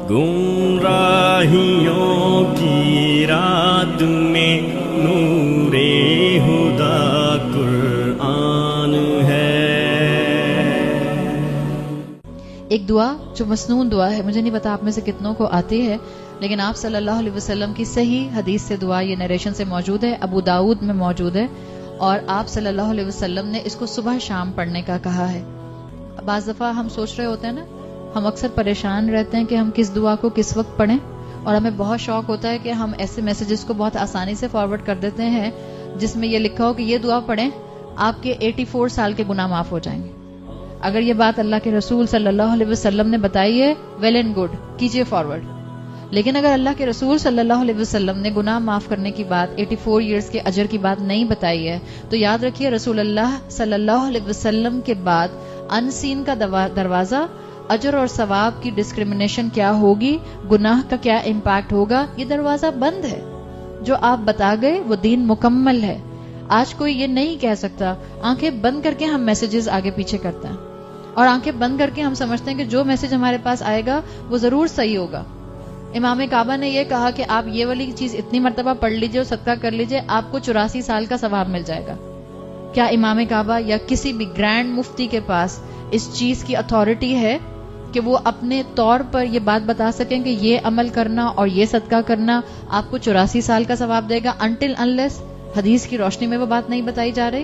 گمراہیوں کی رات میں نور ہدا قرآن ہے۔ ایک دعا جو مسنون دعا ہے، مجھے نہیں پتا آپ میں سے کتنوں کو آتی ہے، لیکن آپ صلی اللہ علیہ وسلم کی صحیح حدیث سے دعا یہ نریشن سے موجود ہے، ابو داؤد میں موجود ہے، اور آپ صلی اللہ علیہ وسلم نے اس کو صبح شام پڑھنے کا کہا ہے۔ بعض دفعہ ہم سوچ رہے ہوتے ہیں نا، ہم اکثر پریشان رہتے ہیں کہ ہم کس دعا کو کس وقت پڑھیں، اور ہمیں بہت شوق ہوتا ہے کہ ہم ایسے میسیجز کو بہت آسانی سے فارورڈ کر دیتے ہیں جس میں یہ لکھا ہو کہ یہ دعا پڑھیں آپ کے 84 سال کے گناہ معاف ہو جائیں گے۔ اگر یہ بات اللہ کے رسول صلی اللہ علیہ وسلم نے بتائی ہے، ویل اینڈ گڈ، کیجئے فارورڈ۔ لیکن اگر اللہ کے رسول صلی اللہ علیہ وسلم نے گناہ معاف کرنے کی بات 84 ایئرز کے اجر کی بات نہیں بتائی ہے، تو یاد رکھیے رسول اللہ صلی اللہ علیہ وسلم کے بعد ان سین کا دروازہ، اجر اور ثواب کی ڈسکریمنیشن کیا ہوگی، گناہ کا کیا امپیکٹ ہوگا، یہ دروازہ بند ہے۔ جو آپ بتا گئے وہ دین مکمل ہے۔ آج کوئی یہ نہیں کہہ سکتا، آنکھیں بند کر کے ہم میسیجز آگے پیچھے کرتے ہیں، اور آنکھیں بند کر کے ہم سمجھتے ہیں کہ جو میسج ہمارے پاس آئے گا وہ ضرور صحیح ہوگا۔ امام کعبہ نے یہ کہا کہ آپ یہ والی چیز اتنی مرتبہ پڑھ لیجئے اور صدقہ کر لیجئے، آپ کو 84 سال کا ثواب مل جائے گا۔ کیا امام کعبہ یا کسی بھی گرینڈ مفتی کے پاس اس چیز کی اتھارٹی ہے کہ وہ اپنے طور پر یہ بات بتا سکیں کہ یہ عمل کرنا اور یہ صدقہ کرنا آپ کو 84 سال کا ثواب دے گا، انٹل انلیس حدیث کی روشنی میں وہ بات نہیں بتائی جا رہی؟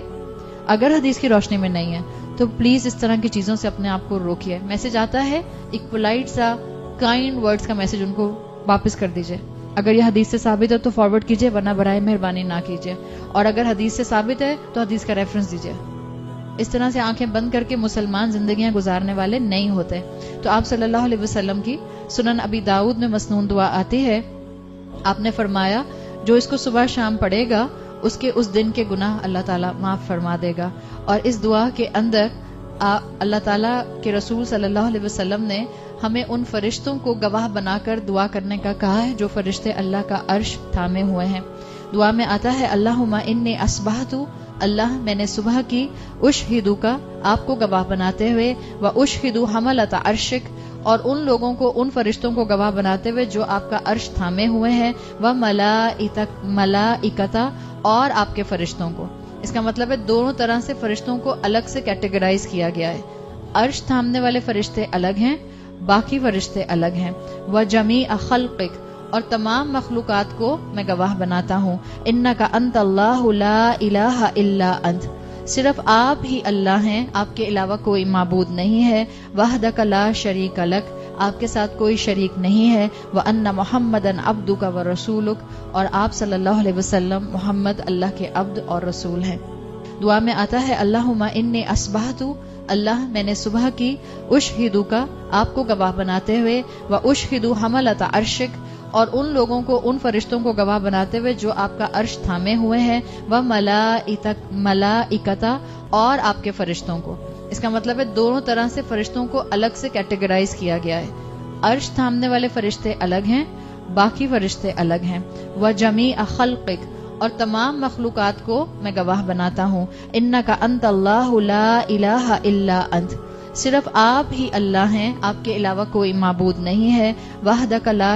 اگر حدیث کی روشنی میں نہیں ہے تو پلیز اس طرح کی چیزوں سے اپنے آپ کو روکیے۔ میسج آتا ہے، ایک پولائٹ سا کائنڈ ورڈز کا میسج ان کو واپس کر دیجئے۔ اگر یہ حدیث سے ثابت ہے تو فارورڈ کیجئے، ورنہ برائے مہربانی نہ کیجئے، اور اگر حدیث سے ثابت ہے تو حدیث کا ریفرنس دیجئے۔ اس طرح سے آنکھیں بند کر کے مسلمان زندگیاں گزارنے والے نہیں ہوتے۔ تو آپ صلی اللہ علیہ وسلم کی سنن ابی داؤد میں مسنون دعا آتی ہے، آپ نے فرمایا جو اس کو صبح شام پڑھے گا اس کے اس دن کے گناہ اللہ تعالیٰ معاف فرما دے گا۔ اور اس دعا کے اندر اللہ تعالیٰ کے رسول صلی اللہ علیہ وسلم نے ہمیں ان فرشتوں کو گواہ بنا کر دعا کرنے کا کہا ہے جو فرشتے اللہ کا عرش تھامے ہوئے ہیں۔ دعا میں آتا ہے اللہم انی اصبحت، اللہ میں نے صبح کی، اشہدو کا آپ کو گواہ بناتے ہوئے، و اشہدو حملۃ عرشک اور ان لوگوں کو، ان فرشتوں کو گواہ بناتے ہوئے جو آپ کا عرش تھامے ہوئے ہیں، و ملائکتا اور آپ کے فرشتوں کو۔ اس کا مطلب ہے دونوں طرح سے فرشتوں کو الگ سے کیٹیگرائز کیا گیا ہے۔ عرش تھامنے والے فرشتے الگ ہیں، باقی فرشتے الگ ہیں۔ وجمیع خلقک اور تمام مخلوقات کو میں گواہ بناتا ہوں، انک انت اللہ لا الہ الا انت، صرف آپ ہی اللہ ہیں، آپ کے علاوہ کوئی معبود نہیں ہے، وحدک لا شریک لک، آپ کے ساتھ کوئی شریک نہیں ہے، وان محمدا عبدک ورسولک اور آپ صلی اللہ علیہ وسلم محمد اللہ کے عبد اور رسول ہیں۔ دعا میں آتا ہے اللہم انی اصبحت، اللہ میں نے صبح کی، اشہدو کا آپ کو گواہ بناتے ہوئے، و اشہدو حملۃ عرشک اور ان لوگوں کو، ان فرشتوں کو گواہ بناتے ہوئے جو آپ کا عرش تھامے ہوئے ہیں، و ملائکتا اور آپ کے فرشتوں کو۔ اس کا مطلب ہے دونوں طرح سے فرشتوں کو الگ سے کیٹیگرائز کیا گیا ہے۔ عرش تھامنے والے فرشتے الگ ہیں، باقی فرشتے الگ ہیں۔ وجمیع خلقک اور تمام مخلوقات کو میں گواہ بناتا ہوں، انک انت اللہ لا الہ الا انت، صرف آپ ہی اللہ ہیں، آپ کے علاوہ کوئی معبود نہیں ہے، وحدک لا